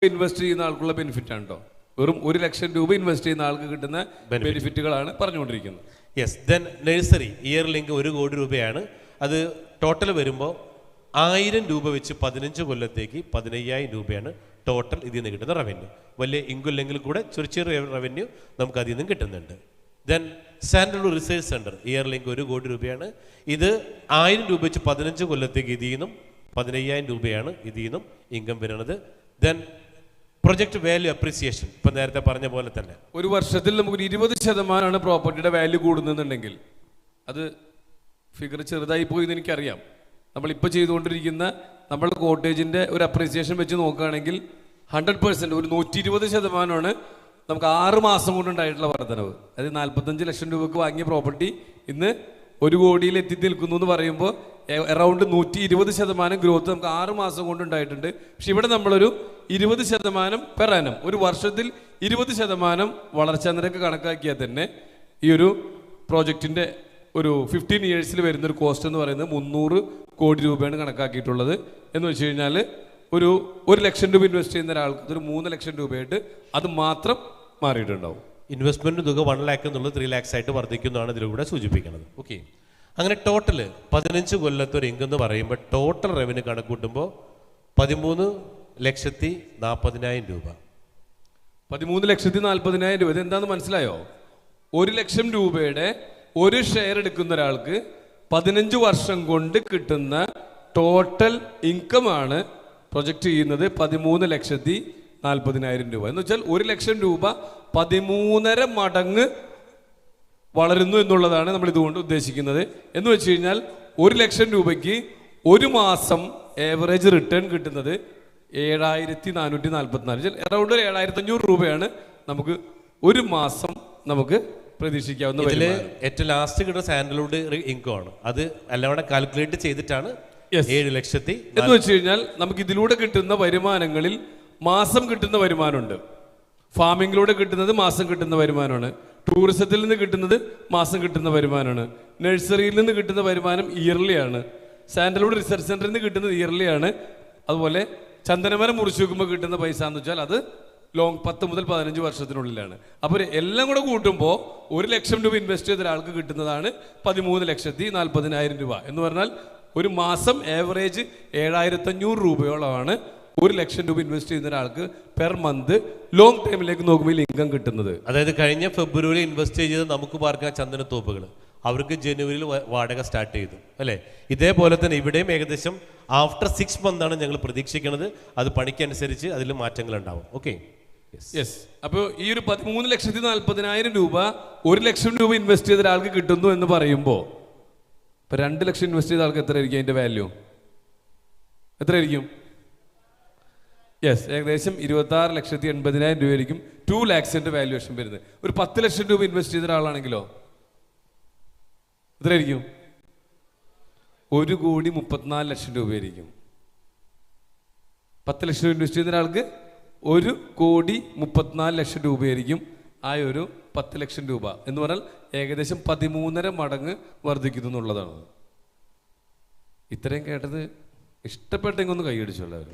Invest ചെയ്യുന്ന ആൾക്കുള്ള benefit ആണ് കേട്ടോ. വെറും 1 ലക്ഷം രൂപ ഇൻവെസ്റ്റ് ചെയ്യുന്ന ആൾക്ക് കിട്ടുന്ന ബെനിഫിറ്റുകളാണ് പറഞ്ഞുകൊണ്ടിരിക്കുന്നത്. Yes. Then nursery year link 1 കോടി രൂപയാണ്. അത് ടോട്ടൽ വരുമ്പോൾ 1000 രൂപ വെച്ച് 15 കൊല്ലത്തേക്ക് 15,000 രൂപയാണ് ടോട്ടൽ ഇതിൽ നിന്ന് കിട്ടുന്ന റവന്യൂ. വലിയ ഇൻകുല്ലെങ്കിൽ കൂടെ ചെറിയ റവന്യൂ നമുക്ക് അതിൽ നിന്നും കിട്ടുന്നുണ്ട്. Then sandalwood research centre year link 1 കോടി രൂപയാണ്. ഇത് 1000 രൂപ വെച്ച് 15 കൊല്ലത്തേക്ക് ഇതിൽ നിന്നും 15,000 രൂപയാണ് ഇതിൽ നിന്നും ഇൻകം വരുന്നത്. ദെൻ പ്രൊജക്ട് വാല്യൂ അപ്രീസിയേഷൻ, ഇപ്പം നേരത്തെ പറഞ്ഞ പോലെ തന്നെ ഒരു വർഷത്തിൽ നമുക്ക് 20% പ്രോപ്പർട്ടിയുടെ വാല്യൂ കൂടുന്നുണ്ടെങ്കിൽ അത് ഫിഗർ ചെറുതായി പോയി എന്ന് എനിക്കറിയാം. നമ്മളിപ്പോൾ ചെയ്തുകൊണ്ടിരിക്കുന്ന നമ്മളുടെ കോട്ടേജിൻ്റെ ഒരു അപ്രീസിയേഷൻ വെച്ച് നോക്കുകയാണെങ്കിൽ 100% ഒരു 120% നമുക്ക് 6 മാസം കൊണ്ടുണ്ടായിട്ടുള്ള വർധനവ്. അതായത് 45 ലക്ഷം രൂപക്ക് വാങ്ങിയ പ്രോപ്പർട്ടി ഇന്ന് 1 കോടിയിൽ എത്തി നിൽക്കുന്നു എന്ന് പറയുമ്പോൾ അറൗണ്ട് 120% ഗ്രോത്ത് നമുക്ക് 6 മാസം കൊണ്ടുണ്ടായിട്ടുണ്ട്. പക്ഷെ ഇവിടെ നമ്മളൊരു 20% പെർ ആനം, ഒരു വർഷത്തിൽ 20% വളർച്ചാ നിരക്ക് കണക്കാക്കിയാൽ തന്നെ ഈ ഒരു പ്രോജക്റ്റിൻ്റെ ഒരു 15 ഇയേഴ്സിൽ വരുന്നൊരു കോസ്റ്റ് എന്ന് പറയുന്നത് 300 കോടി രൂപയാണ് കണക്കാക്കിയിട്ടുള്ളത്. എന്ന് വെച്ച് കഴിഞ്ഞാൽ ഒരു 1 ലക്ഷം രൂപ ഇൻവെസ്റ്റ് ചെയ്യുന്ന ഒരാൾക്ക് അതൊരു 3 ലക്ഷം രൂപയായിട്ട് അത് മാത്രം മാറിയിട്ടുണ്ടാവും. ഇൻവെസ്റ്റ്മെൻറ്റ് തുക 1 ലാക്ക് എന്നുള്ളത് 3 ലാക്സ് ആയിട്ട് വർദ്ധിക്കുന്നതാണ് ഇതിലൂടെ സൂചിപ്പിക്കുന്നത്. ഓക്കെ, അങ്ങനെ ടോട്ടൽ 15 കൊല്ലത്തെ ഒരു ഇൻകം എന്ന് പറയുമ്പോൾ ടോട്ടൽ റവന്യൂ കണക്കൂട്ടുമ്പോൾ 13,40,000 രൂപ. 13,40,000 രൂപ. ഇതെന്താണെന്ന് മനസ്സിലായോ? 1 ലക്ഷം രൂപയുടെ ഒരു ഷെയർ എടുക്കുന്ന ഒരാൾക്ക് 15 വർഷം കൊണ്ട് കിട്ടുന്ന ടോട്ടൽ ഇൻകമാണ് പ്രൊജക്റ്റ് ചെയ്യുന്നത് 13,40,000 രൂപ. എന്ന് വെച്ചാൽ 1 ലക്ഷം രൂപ 13.5 മടങ്ങ് വളരുന്നു എന്നുള്ളതാണ് നമ്മൾ ഇതുകൊണ്ട് ഉദ്ദേശിക്കുന്നത്. എന്ന് വെച്ച് കഴിഞ്ഞാൽ 1 ലക്ഷം രൂപയ്ക്ക് ഒരു മാസം ഏവറേജ് റിട്ടേൺ കിട്ടുന്നത് 7,444, അറൗണ്ട് 7,500 രൂപയാണ് നമുക്ക് ഒരു മാസം നമുക്ക് പ്രതീക്ഷിക്കാവുന്ന. ഇതിൽ ഏറ്റവും ലാസ്റ്റ് കിട്ടുന്ന സാൻഡൽവുഡ് ഇൻകം ആണ്. അത് എല്ലാം കാൽക്കുലേറ്റ് ചെയ്തിട്ടാണ് 7 ലക്ഷത്തി. എന്ന് വെച്ച് കഴിഞ്ഞാൽ നമുക്ക് ഇതിലൂടെ കിട്ടുന്ന വരുമാനങ്ങളിൽ മാസം കിട്ടുന്ന വരുമാനമുണ്ട്. ഫാമിങ്ങിലൂടെ കിട്ടുന്നത് മാസം കിട്ടുന്ന വരുമാനമാണ്. ടൂറിസത്തിൽ നിന്ന് കിട്ടുന്നത് മാസം കിട്ടുന്ന വരുമാനമാണ്. നഴ്സറിയിൽ നിന്ന് കിട്ടുന്ന വരുമാനം ഇയർലി ആണ്. സാൻഡൽവുഡ് റിസർച്ച് സെന്ററിൽ നിന്ന് കിട്ടുന്നത് ഇയർലി ആണ്. അതുപോലെ ചന്ദനമരം മുറിച്ചു വെക്കുമ്പോൾ കിട്ടുന്ന പൈസ എന്ന് വെച്ചാൽ അത് 10 മുതൽ 15 വർഷത്തിനുള്ളിലാണ്. അപ്പോൾ എല്ലാം കൂടെ കൂട്ടുമ്പോൾ 1 ലക്ഷം രൂപ ഇൻവെസ്റ്റ് ചെയ്ത ഒരാൾക്ക് കിട്ടുന്നതാണ് 13,40,000 രൂപ. എന്ന് പറഞ്ഞാൽ ഒരു മാസം ഏവറേജ് 7,500 രൂപയോളമാണ് 1 ലക്ഷം രൂപ ഇൻവെസ്റ്റ് ചെയ്യുന്ന ഒരാൾക്ക് പെർ മന്ത് ലോങ് ടൈമിലേക്ക് നോക്കുമ്പോൾ ഇൻകം കിട്ടുന്നത്. അതായത് കഴിഞ്ഞ ഫെബ്രുവരി ഇൻവെസ്റ്റ് ചെയ്ത് നമുക്ക് പാർക്കുന്ന ചന്ദനത്തോപ്പുകൾ അവർക്ക് ജനുവരിയിൽ വാടക സ്റ്റാർട്ട് ചെയ്തു അല്ലേ? ഇതേപോലെ തന്നെ ഇവിടെയും ഏകദേശം ആഫ്റ്റർ 6 മന്താണ് ഞങ്ങൾ പ്രതീക്ഷിക്കുന്നത്. അത് പണിക്കനുസരിച്ച് അതിൽ മാറ്റങ്ങൾ ഉണ്ടാവും. Okay, yes. അപ്പോൾ ഈ ഒരു 13,40,000 രൂപ 1 ലക്ഷം രൂപ ഇൻവെസ്റ്റ് ചെയ്ത ഒരാൾക്ക് കിട്ടുന്നു എന്ന് പറയുമ്പോൾ ഇപ്പം 2 ലക്ഷം ഇൻവെസ്റ്റ് ചെയ്ത ആൾക്ക് എത്രയായിരിക്കും അതിൻ്റെ വാല്യൂ? എത്രയായിരിക്കും? യെസ്, ഏകദേശം 26,80,000 രൂപയായിരിക്കും 2 ലാക്സിൻ്റെ വാല്യുവേഷൻ വരുന്നത്. ഒരു 10 ലക്ഷം രൂപ ഇൻവെസ്റ്റ് ചെയ്ത ഒരാളാണെങ്കിലോ എത്രയായിരിക്കും? 1,34,00,000 രൂപയായിരിക്കും. 10 ലക്ഷം രൂപ ഇൻവെസ്റ്റ് ചെയ്യുന്ന ഒരാൾക്ക് 1,34,00,000 രൂപയായിരിക്കും ആ ഒരു 10 ലക്ഷം രൂപ എന്ന് പറഞ്ഞാൽ ഏകദേശം 13.5 മടങ്ങ് വർദ്ധിക്കുന്നു എന്നുള്ളതാണ്. ഇത്രയും കേട്ടത് ഇഷ്ടപ്പെട്ടെങ്കിൽ ഒന്ന് കൈയടിച്ചോളാം.